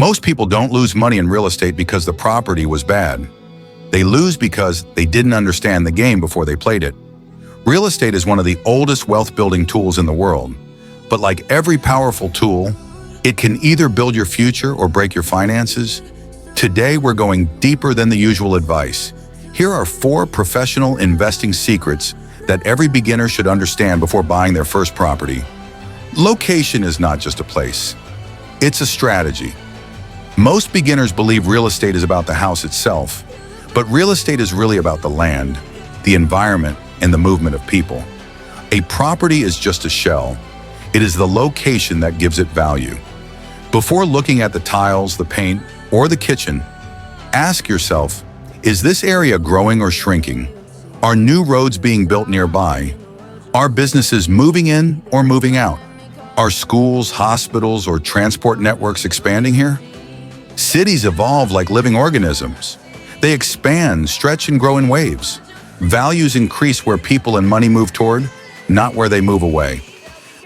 Most people don't lose money in real estate because the property was bad. They lose because they didn't understand the game before they played it. Real estate is one of the oldest wealth-building tools in the world. But like every powerful tool, it can either build your future or break your finances. Today, we're going deeper than the usual advice. Here are 4 professional investing secrets that every beginner should understand before buying their first property. Location is not just a place. It's a strategy. Most beginners believe real estate is about the house itself, but real estate is really about the land, the environment, and the movement of people. A property is just a shell. It is the location that gives it value. Before looking at the tiles, the paint, or the kitchen, ask yourself, is this area growing or shrinking? Are new roads being built nearby? Are businesses moving in or moving out? Are schools, hospitals, or transport networks expanding here? Cities evolve like living organisms. They expand, stretch, and grow in waves. Values increase where people and money move toward, not where they move away.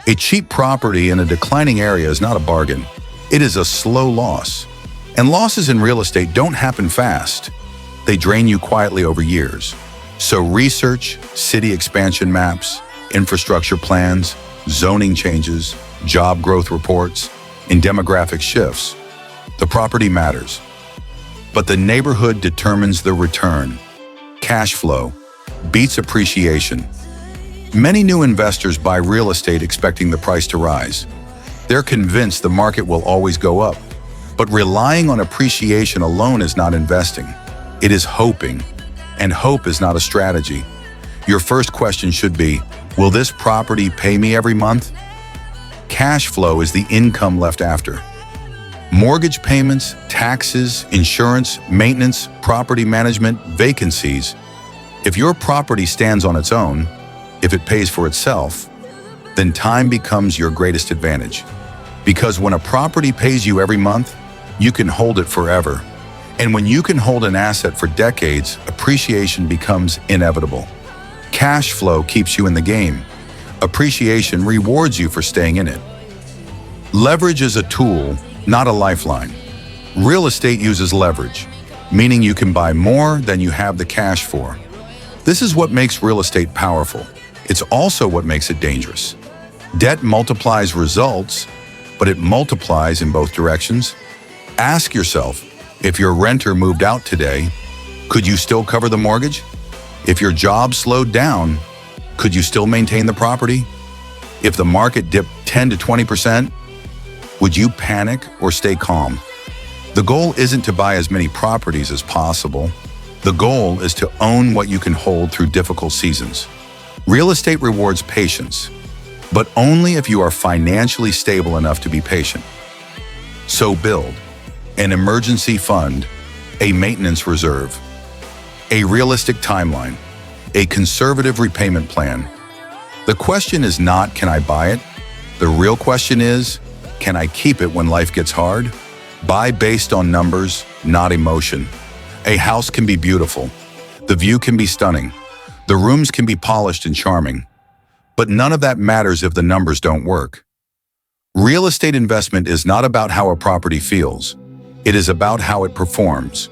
A cheap property in a declining area is not a bargain. It is a slow loss. And losses in real estate don't happen fast. They drain you quietly over years. So research, city expansion maps, infrastructure plans, zoning changes, job growth reports, and demographic shifts. The property matters, but the neighborhood determines the return. Cash flow beats appreciation. Many new investors buy real estate expecting the price to rise. They're convinced the market will always go up, but relying on appreciation alone is not investing. It is hoping, and hope is not a strategy. Your first question should be, will this property pay me every month? Cash flow is the income left after. Mortgage payments, taxes, insurance, maintenance, property management, vacancies. If your property stands on its own, if it pays for itself, then time becomes your greatest advantage. Because when a property pays you every month, you can hold it forever. And when you can hold an asset for decades, appreciation becomes inevitable. Cash flow keeps you in the game. Appreciation rewards you for staying in it. Leverage is a tool, not a lifeline. Real estate uses leverage, meaning you can buy more than you have the cash for. This is what makes real estate powerful. It's also what makes it dangerous. Debt multiplies results, but it multiplies in both directions. Ask yourself, if your renter moved out today, could you still cover the mortgage? If your job slowed down, could you still maintain the property? If the market dipped 10 to 20%, would you panic or stay calm? The goal isn't to buy as many properties as possible. The goal is to own what you can hold through difficult seasons. Real estate rewards patience, but only if you are financially stable enough to be patient. So build an emergency fund, a maintenance reserve, a realistic timeline, a conservative repayment plan. The question is not, can I buy it? The real question is, can I keep it when life gets hard? Buy based on numbers, not emotion. A house can be beautiful. The view can be stunning. The rooms can be polished and charming. But none of that matters if the numbers don't work. Real estate investment is not about how a property feels. It is about how it performs.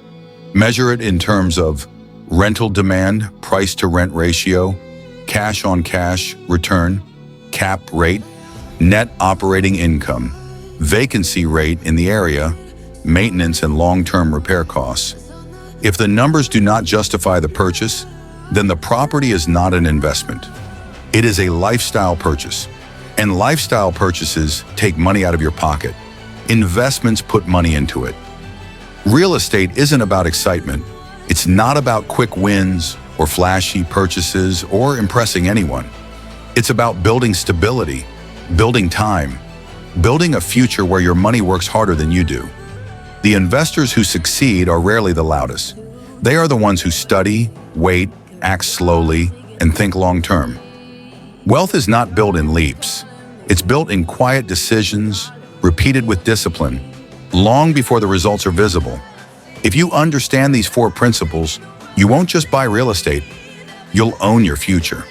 Measure it in terms of rental demand, price to rent ratio, cash on cash return, cap rate, net operating income, vacancy rate in the area, maintenance and long-term repair costs. If the numbers do not justify the purchase, then the property is not an investment. It is a lifestyle purchase, and lifestyle purchases take money out of your pocket. Investments put money into it. Real estate isn't about excitement. It's not about quick wins or flashy purchases or impressing anyone. It's about building stability, building time, building a future where your money works harder than you do. The investors who succeed are rarely the loudest. They are the ones who study, wait, act slowly, and think long-term. Wealth is not built in leaps. It's built in quiet decisions, repeated with discipline, long before the results are visible. If you understand these 4 principles, you won't just buy real estate, you'll own your future.